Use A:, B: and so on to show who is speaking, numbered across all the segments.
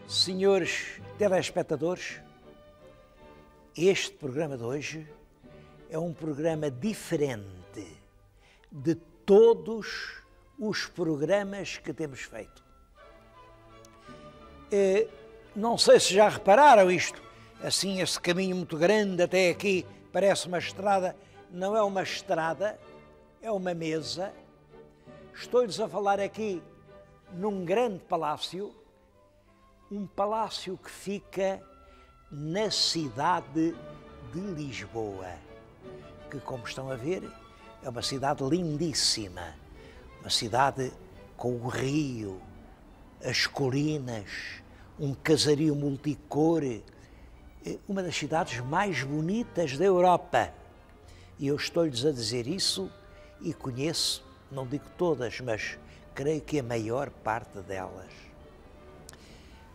A: Senhores telespectadores, este programa de hoje é um programa diferente de todos os programas que temos feito. Não sei se já repararam isto, assim esse caminho muito grande até aqui parece uma estrada, não é uma estrada, é uma mesa. Estou-lhes a falar aqui num grande palácio, um palácio que fica na cidade de Lisboa, que, como estão a ver, é uma cidade lindíssima, uma cidade com o rio, as colinas, um casario multicor, uma das cidades mais bonitas da Europa. E eu estou-lhes a dizer isso e conheço, não digo todas, mas creio que a maior parte delas.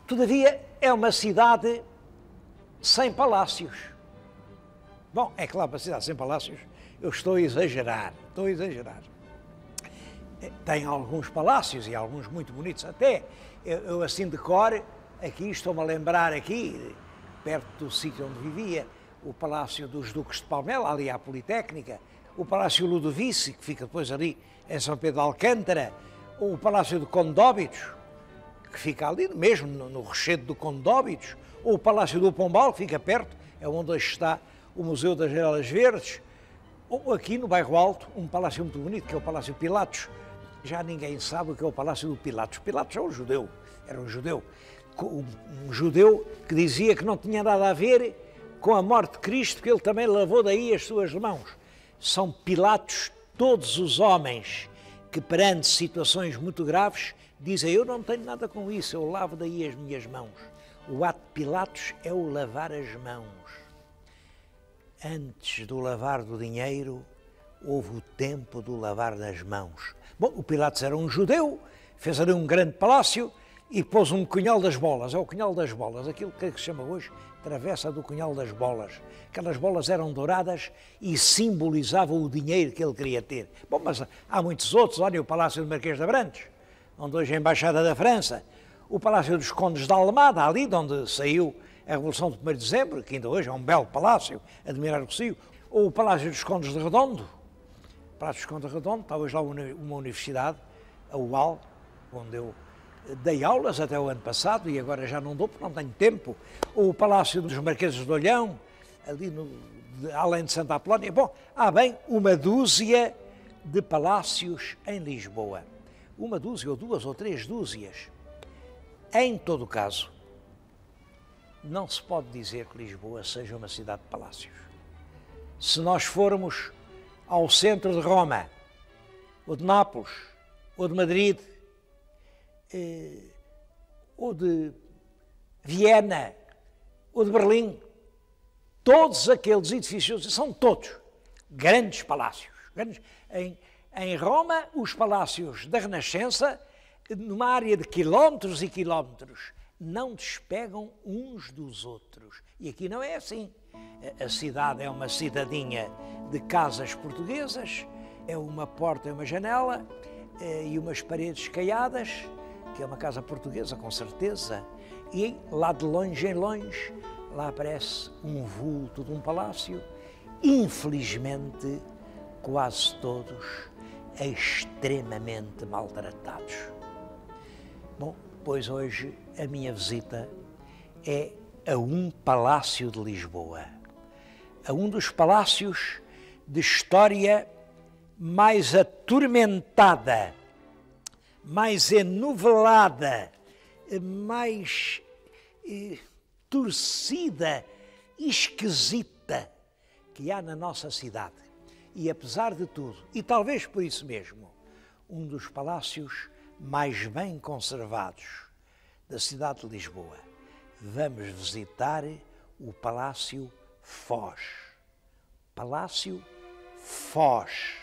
A: Todavia, é uma cidade sem palácios. Bom, é claro, uma cidade sem palácios, eu estou a exagerar. Tem alguns palácios e alguns muito bonitos até. Eu assim de cor, aqui estou-me a lembrar aqui, perto do sítio onde vivia, o Palácio dos Duques de Palmela, ali à Politécnica, o Palácio Ludovici, que fica depois ali em São Pedro de Alcântara, o Palácio do Conde de Óbidos, que fica ali mesmo no Rochedo do Conde de Óbidos, ou o Palácio do Pombal, que fica perto, é onde hoje está o Museu das Janelas Verdes, ou aqui no Bairro Alto, um palácio muito bonito, que é o Palácio Pilatos. Já ninguém sabe o que é o Palácio do Pilatos. Pilatos é um judeu, era um judeu que dizia que não tinha nada a ver com a morte de Cristo, que ele também lavou daí as suas mãos. São Pilatos todos os homens que, perante situações muito graves, dizem: eu não tenho nada com isso, eu lavo daí as minhas mãos. O ato de Pilatos é o lavar as mãos. Antes do lavar do dinheiro, houve o tempo do lavar das mãos. Bom, o Pilatos era um judeu, fez ali um grande palácio e pôs um cunhal das bolas. É o cunhal das bolas, aquilo que se chama hoje travessa do cunhal das bolas. Aquelas bolas eram douradas e simbolizavam o dinheiro que ele queria ter. Bom, mas há muitos outros. Olha o Palácio do Marquês de Abrantes, onde hoje é a Embaixada da França. O Palácio dos Condes de Almada, ali de onde saiu a Revolução de 1º de Dezembro, que ainda hoje é um belo palácio, admirar o Rossio. Ou o Palácio dos Condes de Redondo. O Palácio dos Condes de Redondo, está hoje lá uma universidade, a UAL, onde eu dei aulas até o ano passado e agora já não dou porque não tenho tempo. Ou o Palácio dos Marqueses de Olhão, ali além de Santa Apolónia. Bom, há bem uma dúzia de palácios em Lisboa. Uma dúzia, ou duas, ou três dúzias. Em todo caso, não se pode dizer que Lisboa seja uma cidade de palácios. Se nós formos ao centro de Roma, ou de Nápoles, ou de Madrid, ou de Viena, ou de Berlim, todos aqueles edifícios são todos grandes palácios. Em Roma, os palácios da Renascença, numa área de quilómetros e quilómetros, não despegam uns dos outros. E aqui não é assim. A cidade é uma cidadinha de casas portuguesas, é uma porta e uma janela, e umas paredes caiadas, que é uma casa portuguesa, com certeza, e lá de longe em longe, lá aparece um vulto de um palácio, infelizmente, quase todos extremamente maltratados. Bom, pois hoje a minha visita é a um palácio de Lisboa, a um dos palácios de história mais atormentada, mais enovelada, mais torcida, esquisita que há na nossa cidade. E apesar de tudo, e talvez por isso mesmo, um dos palácios mais bem conservados da cidade de Lisboa. Vamos visitar o Palácio Foz. Palácio Foz.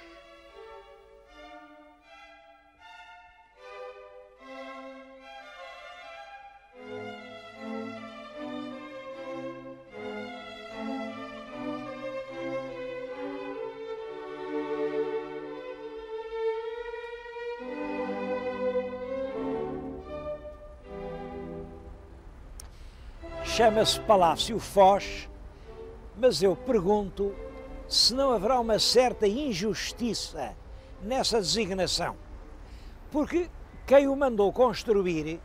A: chama-se Palácio Foz, mas eu pergunto se não haverá uma certa injustiça nessa designação, porque quem o mandou construir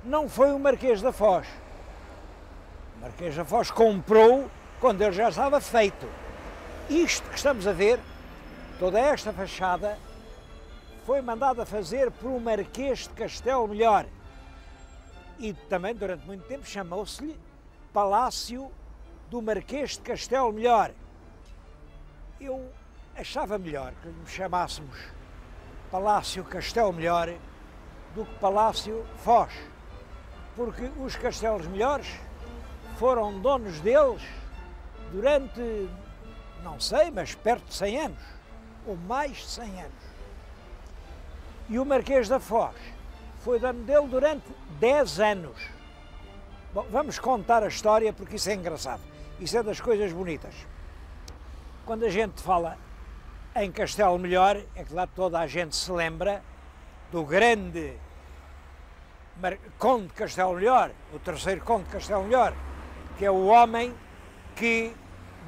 A: não foi o Marquês da Foz. O Marquês da Foz comprou quando ele já estava feito. Isto que estamos a ver, toda esta fachada, foi mandada fazer por um Marquês de Castelo Melhor. E também, durante muito tempo, chamou-se-lhe Palácio do Marquês de Castelo Melhor. Eu achava melhor que lhe chamássemos Palácio Castelo Melhor do que Palácio Foz, porque os Castelos Melhores foram donos deles durante, não sei, mas perto de 100 anos, ou mais de 100 anos. E o Marquês da Foz foi dono dele durante 10 anos. Bom, vamos contar a história porque isso é engraçado, isso é das coisas bonitas. Quando a gente fala em Castelo Melhor, é claro que toda a gente se lembra do grande Conde de Castelo Melhor, o terceiro Conde de Castelo Melhor, que é o homem que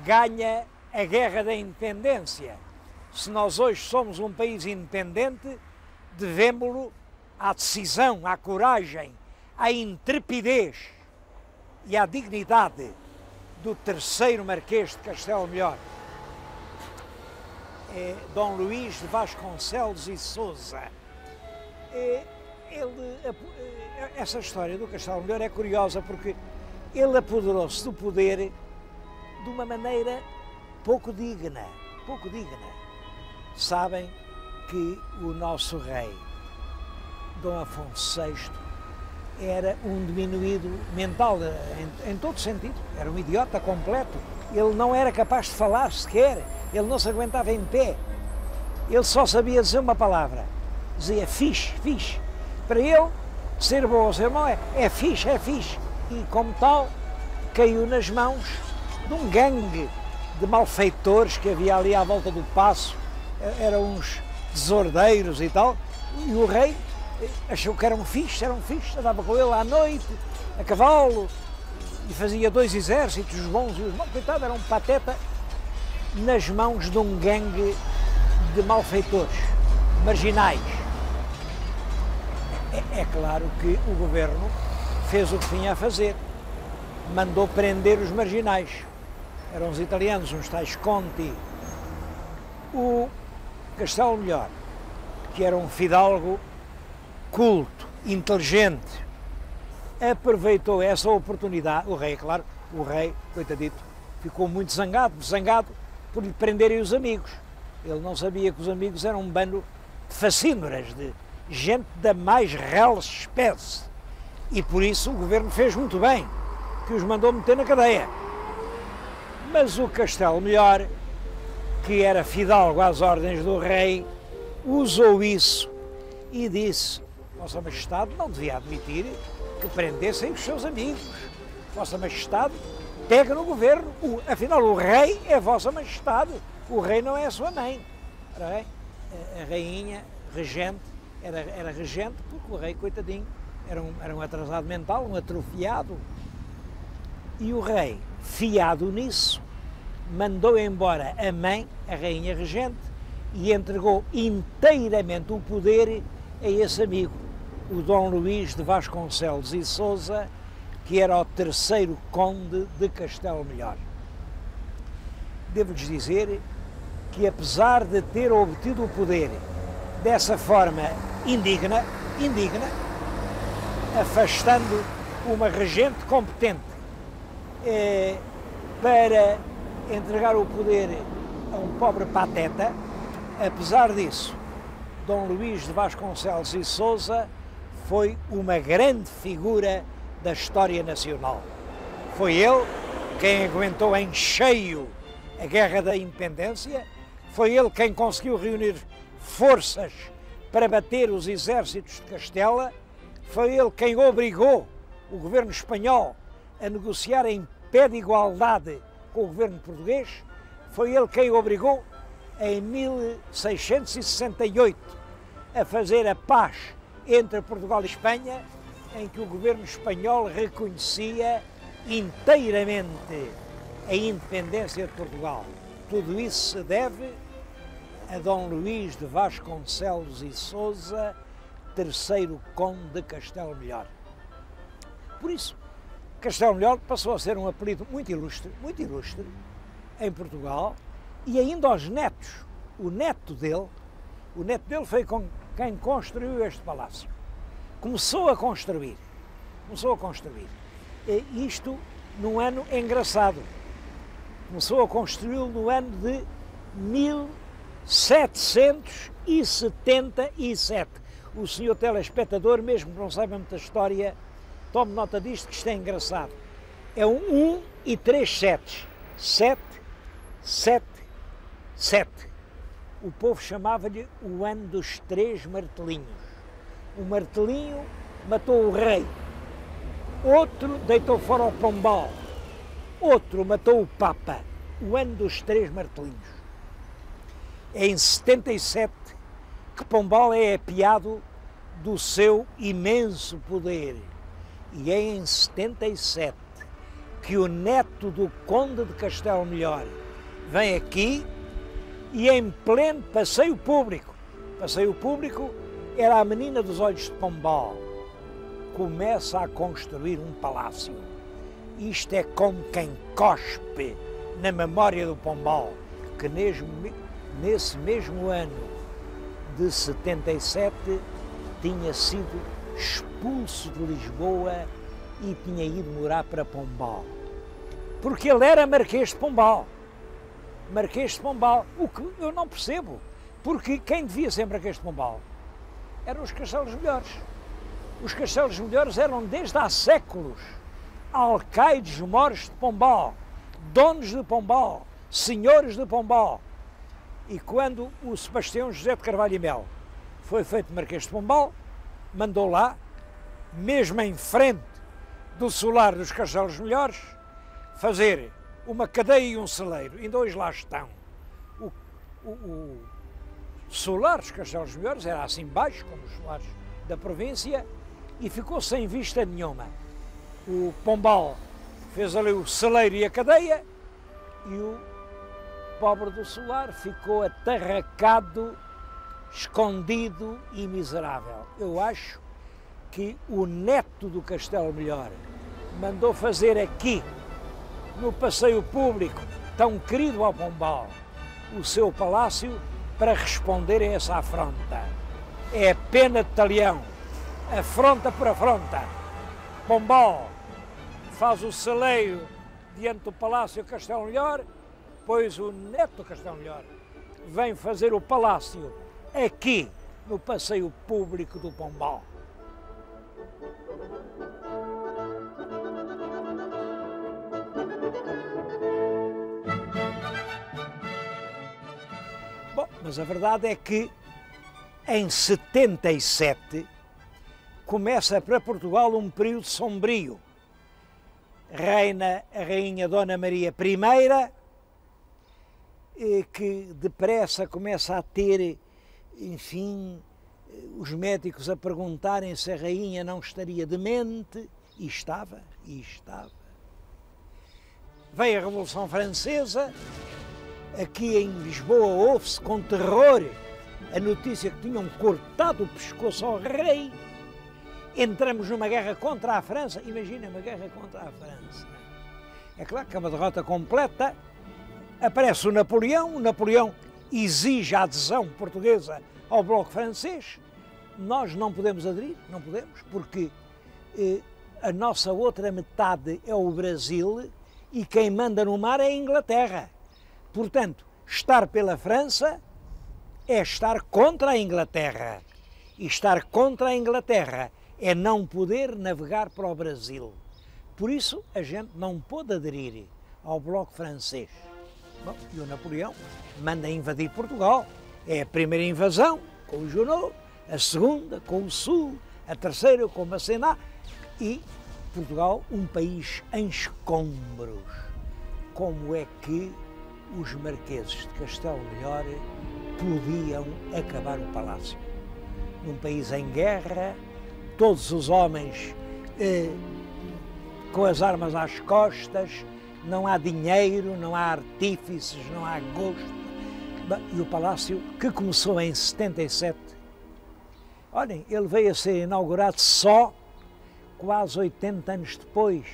A: ganha a Guerra da Independência. Se nós hoje somos um país independente, devemos-lo à decisão, à coragem, à intrepidez e à dignidade do terceiro Marquês de Castelo Melhor. É Dom Luís de Vasconcelos e Sousa. Essa história do Castelo Melhor é curiosa porque ele apoderou-se do poder de uma maneira pouco digna, pouco digna. Sabem que o nosso rei, Dom Afonso VI, era um diminuído mental, em todo sentido, era um idiota completo. Ele não era capaz de falar sequer, ele não se aguentava em pé. Ele só sabia dizer uma palavra, dizia fixe, fixe. Para ele, ser bom ou ser mau é fixe, é fixe. E como tal, caiu nas mãos de um gangue de malfeitores que havia ali à volta do paço, eram uns desordeiros e tal, e o rei achou que eram fixe, andava com ele à noite, a cavalo, e fazia 2 exércitos, os bons e os maus, coitado, era um pateta nas mãos de um gangue de malfeitores, marginais. É claro que o governo fez o que tinha a fazer, mandou prender os marginais, eram os italianos, uns tais Conti. O Castelo Melhor, que era um fidalgo culto, inteligente, aproveitou essa oportunidade. O rei, claro, o rei, coitadito, ficou muito zangado por lhe prenderem os amigos. Ele não sabia que os amigos eram um bando de facínoras, de gente da mais real espécie. E por isso o governo fez muito bem, que os mandou meter na cadeia. Mas o Castelo Melhor, que era fidalgo às ordens do rei, usou isso e disse: Vossa Majestade não devia admitir que prendessem os seus amigos. Vossa Majestade pega no governo. Afinal, o rei é Vossa Majestade. O rei não é a sua mãe. A rainha, regente, era regente porque o rei, coitadinho, era um atrasado mental, um atrofiado. E o rei, fiado nisso, mandou embora a mãe, a rainha regente, e entregou inteiramente o poder a esse amigo, o Dom Luís de Vasconcelos e Sousa, que era o terceiro Conde de Castelo Melhor. Devo-lhes dizer que, apesar de ter obtido o poder dessa forma indigna, afastando uma regente competente para entregar o poder a um pobre pateta, apesar disso, Dom Luís de Vasconcelos e Sousa foi uma grande figura da história nacional. Foi ele quem aguentou em cheio a Guerra da Independência, foi ele quem conseguiu reunir forças para bater os exércitos de Castela, foi ele quem obrigou o governo espanhol a negociar em pé de igualdade com o governo português, foi ele quem obrigou em 1668 a fazer a paz entre Portugal e Espanha, em que o governo espanhol reconhecia inteiramente a independência de Portugal. Tudo isso se deve a Dom Luís de Vasconcelos e Sousa, terceiro conde de Castelo Melhor. Por isso, Castelo Melhor passou a ser um apelido muito ilustre em Portugal, e ainda aos netos. O neto dele foi com quem construiu este palácio. Começou a construir. E isto num ano engraçado. Começou a construí-lo no ano de 1777. O senhor telespectador, mesmo que não saiba muita história, tome nota disto, que isto é engraçado. É um 1 e 3 setes. 7, 7, 7. O povo chamava-lhe o ano dos 3 martelinhos. O martelinho matou o rei. Outro deitou fora o pombal. Outro matou o papa. O ano dos 3 martelinhos. É em 77 que Pombal é apiado do seu imenso poder. E é em 77 que o neto do conde de Castelo Melhor vem aqui e em pleno passeio público era a menina dos olhos de Pombal, começa a construir um palácio. Isto é como quem cospe na memória do Pombal, que nesse mesmo ano de 77 tinha sido expulso de Lisboa e tinha ido morar para Pombal. Porque ele era Marquês de Pombal. Marquês de Pombal, o que eu não percebo, porque quem devia ser Marquês de Pombal eram os Castelos Melhores. Os Castelos Melhores eram desde há séculos alcaides mores de Pombal, donos de Pombal, senhores de Pombal. E quando o Sebastião José de Carvalho e Melo foi feito Marquês de Pombal, mandou lá, mesmo em frente do solar dos Castelos Melhores, fazer uma cadeia e um celeiro. Ainda hoje lá estão. O solar dos Castelos Melhores era assim baixo, como os solares da província, e ficou sem vista nenhuma. O Pombal fez ali o celeiro e a cadeia, e o pobre do solar ficou atarracado, escondido e miserável. Eu acho que o neto do Castelo Melhor mandou fazer aqui, no passeio público, tão querido ao Pombal, o seu palácio para responder a essa afronta. É a pena de talhão, afronta por afronta. Pombal faz o celeiro diante do Palácio Castelo Melhor, pois o neto do Castelo Melhor vem fazer o palácio aqui, no passeio público do Pombal. Bom, mas a verdade é que em 77 começa para Portugal um período sombrio. Reina a Rainha Dona Maria I, que depressa começa a ter, enfim, os médicos a perguntarem se a rainha não estaria demente, e estava. Veio a Revolução Francesa, aqui em Lisboa ouve-se com terror a notícia que tinham cortado o pescoço ao rei. Entramos numa guerra contra a França, imagina uma guerra contra a França. É claro que é uma derrota completa. Aparece o Napoleão exige a adesão portuguesa ao bloco francês. Nós não podemos aderir, não podemos, porque a nossa outra metade é o Brasil e quem manda no mar é a Inglaterra. Portanto, estar pela França é estar contra a Inglaterra. E estar contra a Inglaterra é não poder navegar para o Brasil. Por isso, a gente não pôde aderir ao bloco francês. Bom, e o Napoleão manda invadir Portugal. É a primeira invasão com o Junot, a segunda com o Sul, a terceira com o Macená, e Portugal, um país em escombros. Como é que os marqueses de Castelo Melhor podiam acabar o palácio? Num país em guerra, todos os homens com as armas às costas, não há dinheiro, não há artífices, não há gosto. E o palácio, que começou em 77, olhem, ele veio a ser inaugurado só quase 80 anos depois,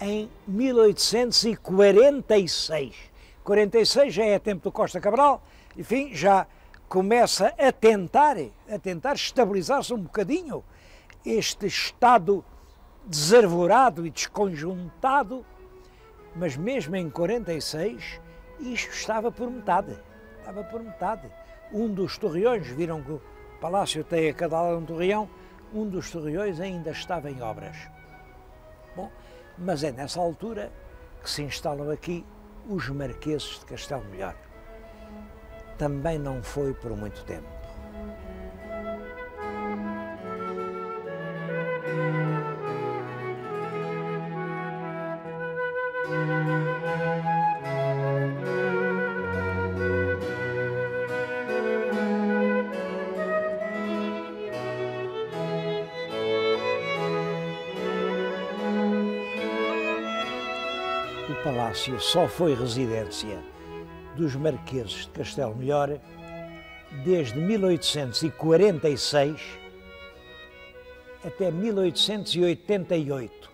A: em 1846. 46 já é tempo do Costa Cabral, enfim, já começa a tentar estabilizar-se um bocadinho este estado desarvorado e desconjuntado, mas mesmo em 46 isto estava por metade. Um dos torreões, viram que o palácio tem a cada lado um torreão, um dos torreões ainda estava em obras. Bom, mas é nessa altura que se instalam aqui os marqueses de Castelo Melhor. Também não foi por muito tempo. O palácio só foi residência dos marqueses de Castelo Melhor desde 1846 até 1888.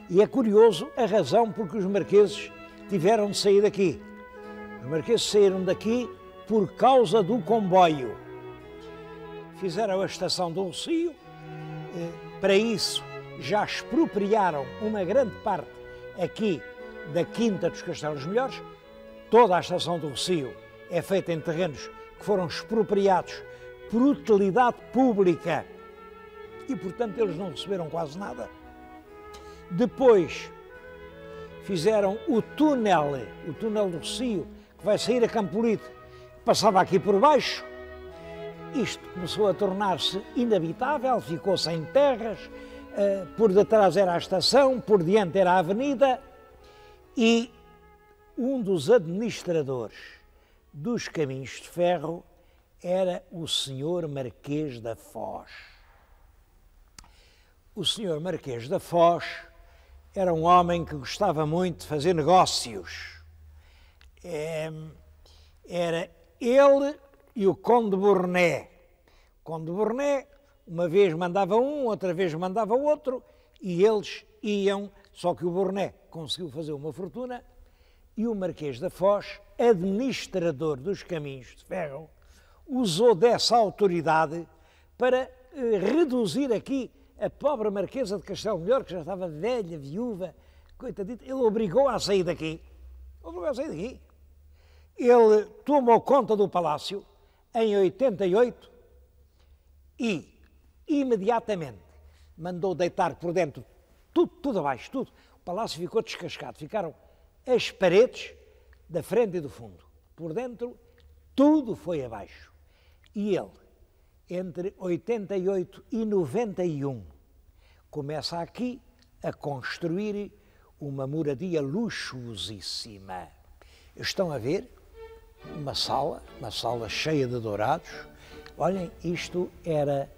A: E é curioso a razão por que os marqueses tiveram de sair daqui. Os marqueses saíram daqui por causa do comboio. Fizeram a estação do Rossio, para isso já expropriaram uma grande parte aqui da Quinta dos Castelos Melhores. Toda a estação do Rossio é feita em terrenos que foram expropriados por utilidade pública e, portanto, eles não receberam quase nada. Depois fizeram o túnel do Rossio, que vai sair a Campolide, passava aqui por baixo. Isto começou a tornar-se inabitável, ficou sem terras, por detrás era a estação, por diante era a avenida, e um dos administradores dos caminhos de ferro era o senhor Marquês da Foz. O senhor Marquês da Foz era um homem que gostava muito de fazer negócios. Era ele e o Conde de Burné. O Conde de Burné uma vez mandava um, outra vez mandava outro, e eles iam, só que o Burné conseguiu fazer uma fortuna, e o Marquês da Foz, administrador dos caminhos de ferro, usou dessa autoridade para reduzir aqui a pobre Marquesa de Castelo Melhor, que já estava velha, viúva, coitadita. Ele obrigou a sair daqui. Ele tomou conta do palácio em 88 e imediatamente mandou deitar por dentro tudo abaixo, tudo. O palácio ficou descascado, ficaram as paredes da frente e do fundo. Por dentro, tudo foi abaixo. E ele, entre 88 e 91, começa aqui a construir uma moradia luxuosíssima. Estão a ver uma sala cheia de dourados. Olhem, isto era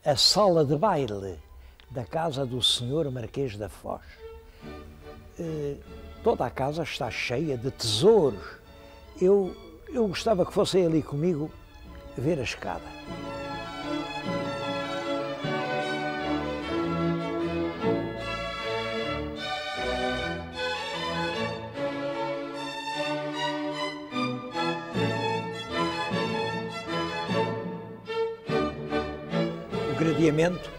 A: a sala de baile da casa do senhor Marquês da Foz. Toda a casa está cheia de tesouros. Eu gostava que fossem ali comigo ver a escada. O gradeamento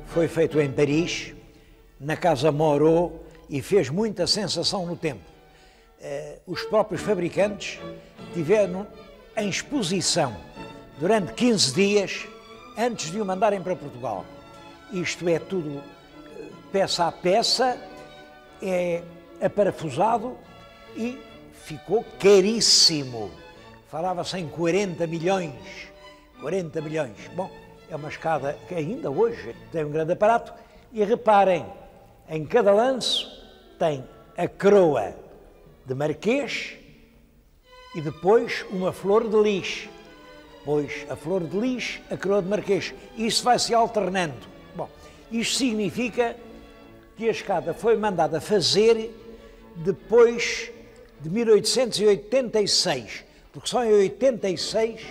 A: foi feito em Paris, na Casa Moreau, e fez muita sensação no tempo. Os próprios fabricantes tiveram em exposição durante 15 dias antes de o mandarem para Portugal. Isto é tudo peça a peça, é aparafusado e ficou caríssimo. Falava-se em 40 milhões. 40 milhões. Bom, é uma escada que ainda hoje tem um grande aparato. E reparem, em cada lanço tem a coroa de Marquês e depois uma flor de lis. Depois a flor de lis, a coroa de Marquês. Isso vai se alternando. Bom, isto significa que a escada foi mandada fazer depois de 1886, porque só em 86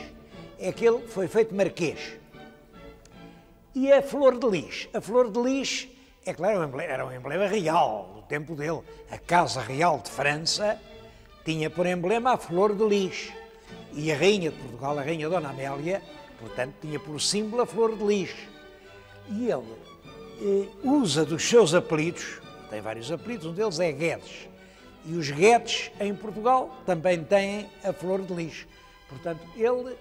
A: é que ele foi feito marquês. E a Flor de Lis? A Flor de Lis, é claro, era um emblema real do tempo dele. A Casa Real de França tinha por emblema a Flor de Lis. E a Rainha de Portugal, a Rainha Dona Amélia, portanto, tinha por símbolo a Flor de Lis. E ele usa dos seus apelidos, tem vários apelidos, um deles é Guedes. E os Guedes, em Portugal, também têm a Flor de Lis. Portanto, ele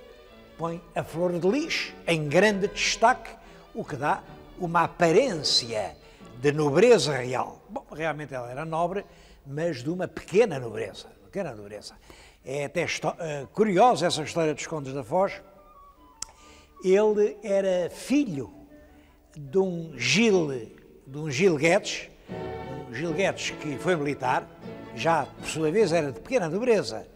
A: põe a Flor de Lis em grande destaque, o que dá uma aparência de nobreza real. Bom, realmente ela era nobre, mas de uma pequena nobreza. É até curiosa essa história dos Condes da Foz. Ele era filho de um Gil Guedes, que foi militar, já por sua vez era de pequena nobreza,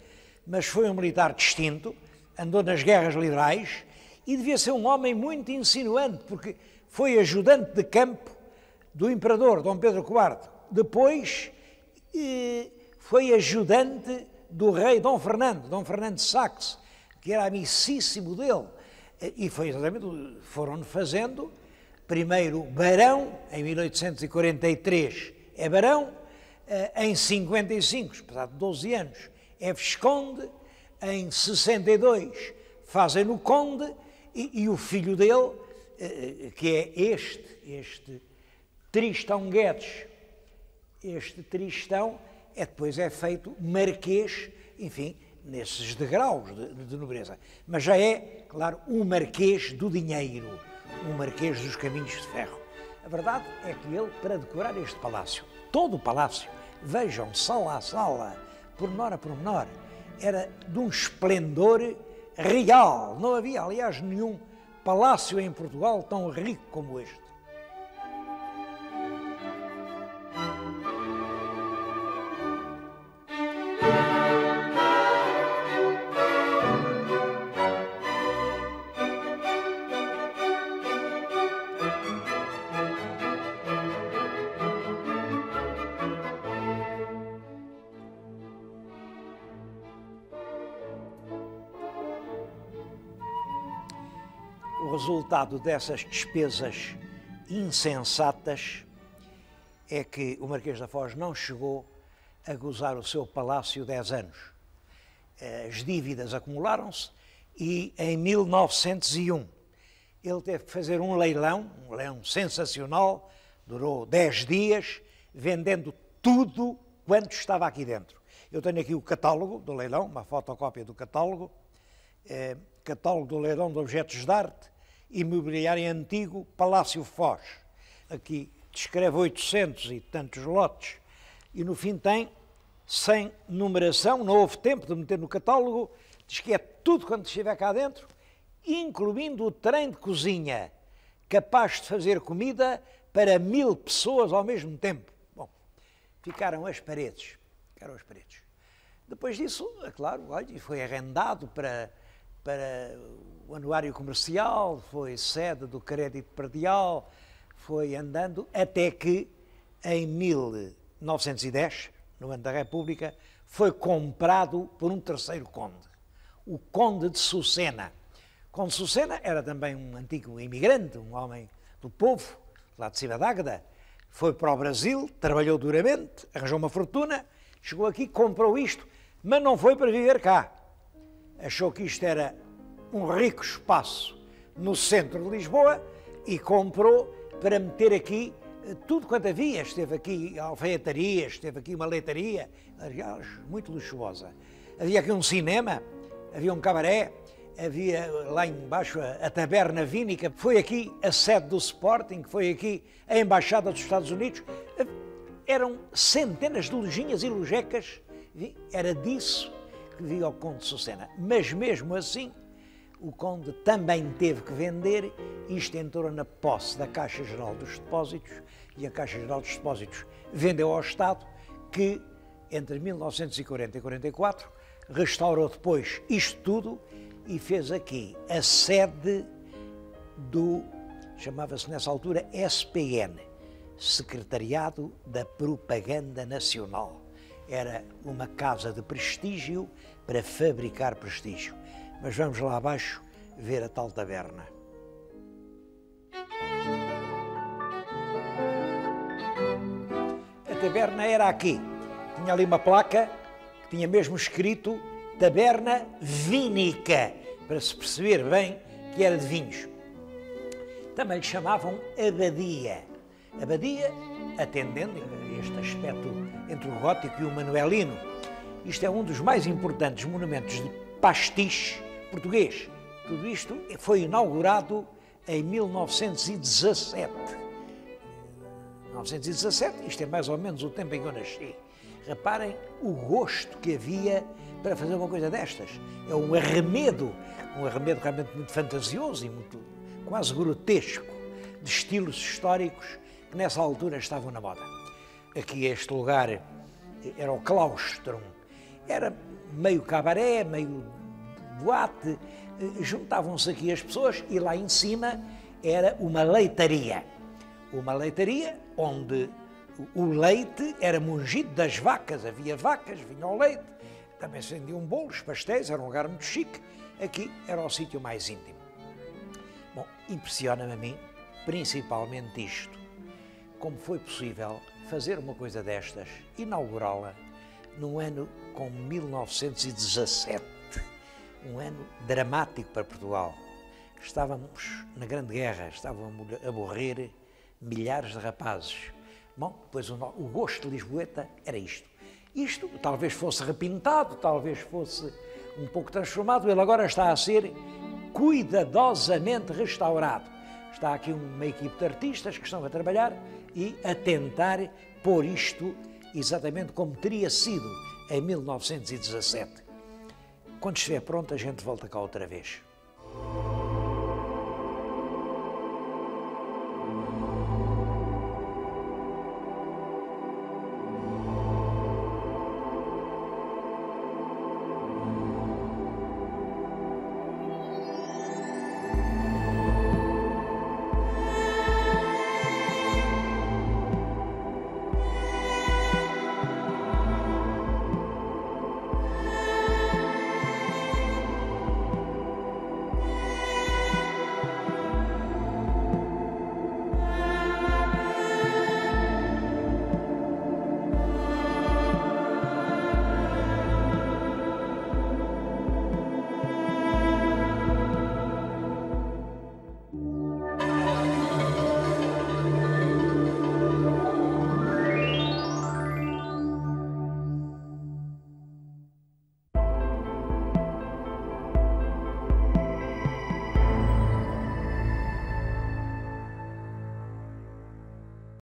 A: mas foi um militar distinto, andou nas guerras liberais e devia ser um homem muito insinuante, porque foi ajudante de campo do imperador Dom Pedro IV. Depois foi ajudante do rei Dom Fernando de Saxe, que era amicíssimo dele. E foi exatamente, foram fazendo, primeiro barão, em 1843 é barão, em 55, passado 12 anos, é visconde, em 62 fazem-no conde, e o filho dele, que é este Tristão Guedes, depois é feito marquês, enfim, nesses degraus de nobreza. Mas já é, claro, um marquês do dinheiro, um marquês dos caminhos de ferro. A verdade é que ele, para decorar este palácio, todo o palácio, vejam, sala a sala, pormenor a pormenor, era de um esplendor real. Não havia, aliás, nenhum palácio em Portugal tão rico como este. O resultado dessas despesas insensatas é que o Marquês da Foz não chegou a gozar o seu palácio 10 anos. As dívidas acumularam-se e em 1901 ele teve que fazer um leilão sensacional, durou 10 dias, vendendo tudo quanto estava aqui dentro. Eu tenho aqui o catálogo do leilão, uma fotocópia do catálogo, catálogo do leilão de objetos de arte, imobiliário antigo, Palácio Foz. Aqui descreve 800 e tantos lotes e no fim tem, sem numeração, não houve tempo de meter no catálogo, diz que é tudo quanto estiver cá dentro, incluindo o trem de cozinha, capaz de fazer comida para 1000 pessoas ao mesmo tempo. Bom, ficaram as paredes. Depois disso, é claro, olha, foi arrendado para o anuário comercial, foi sede do crédito predial, foi andando até que em 1910, no ano da República, foi comprado por um terceiro conde, o Conde de Sucena. O Conde de Sucena era também um antigo imigrante, um homem do povo, lá de cima d'Águeda, foi para o Brasil, trabalhou duramente, arranjou uma fortuna, chegou aqui, comprou isto, mas não foi para viver cá. Achou que isto era um rico espaço no centro de Lisboa e comprou para meter aqui tudo quanto havia. Esteve aqui alfaiataria, esteve aqui uma leitaria, aliás, muito luxuosa. Havia aqui um cinema, havia um cabaré, havia lá embaixo a Taberna Vínica, foi aqui a sede do Sporting, foi aqui a Embaixada dos Estados Unidos. Eram centenas de lojinhas e lojecas, era disso que via o Conde de Sucena. Mas mesmo assim, o Conde também teve que vender, isto entrou na posse da Caixa Geral dos Depósitos, e a Caixa Geral dos Depósitos vendeu ao Estado, que entre 1940 e 44 restaurou depois isto tudo e fez aqui a sede do, chamava-se nessa altura SPN, Secretariado da Propaganda Nacional. Era uma casa de prestígio para fabricar prestígio. Mas vamos lá abaixo ver a tal taberna. A taberna era aqui. Tinha ali uma placa que tinha mesmo escrito Taberna Vínica, para se perceber bem que era de vinhos. Também lhe chamavam Abadia. Abadia, atendendo a este aspecto entre o gótico e o manuelino. Isto é um dos mais importantes monumentos de pastiche português. Tudo isto foi inaugurado em 1917. 1917, isto é mais ou menos o tempo em que eu nasci. Reparem o gosto que havia para fazer uma coisa destas. É um arremedo realmente muito fantasioso e muito quase grotesco, de estilos históricos que nessa altura estavam na moda. Aqui este lugar era o claustrum, era meio cabaré, meio boate, juntavam-se aqui as pessoas e lá em cima era uma leitaria. Uma leitaria onde o leite era mungido das vacas, havia vacas, vinha o leite, também se vendiam bolos, pastéis, era um lugar muito chique. Aqui era o sítio mais íntimo. Bom, impressiona-me a mim, principalmente isto. Como foi possível fazer uma coisa destas, inaugurá-la, num ano como 1917, um ano dramático para Portugal. Estávamos na Grande Guerra, estavam a morrer milhares de rapazes. Bom, depois o gosto de Lisboeta era isto. Isto talvez fosse repintado, talvez fosse um pouco transformado, ele agora está a ser cuidadosamente restaurado. Está aqui uma equipe de artistas que estão a trabalhar e a tentar pôr isto exatamente como teria sido em 1917. Quando estiver pronto, a gente volta cá outra vez.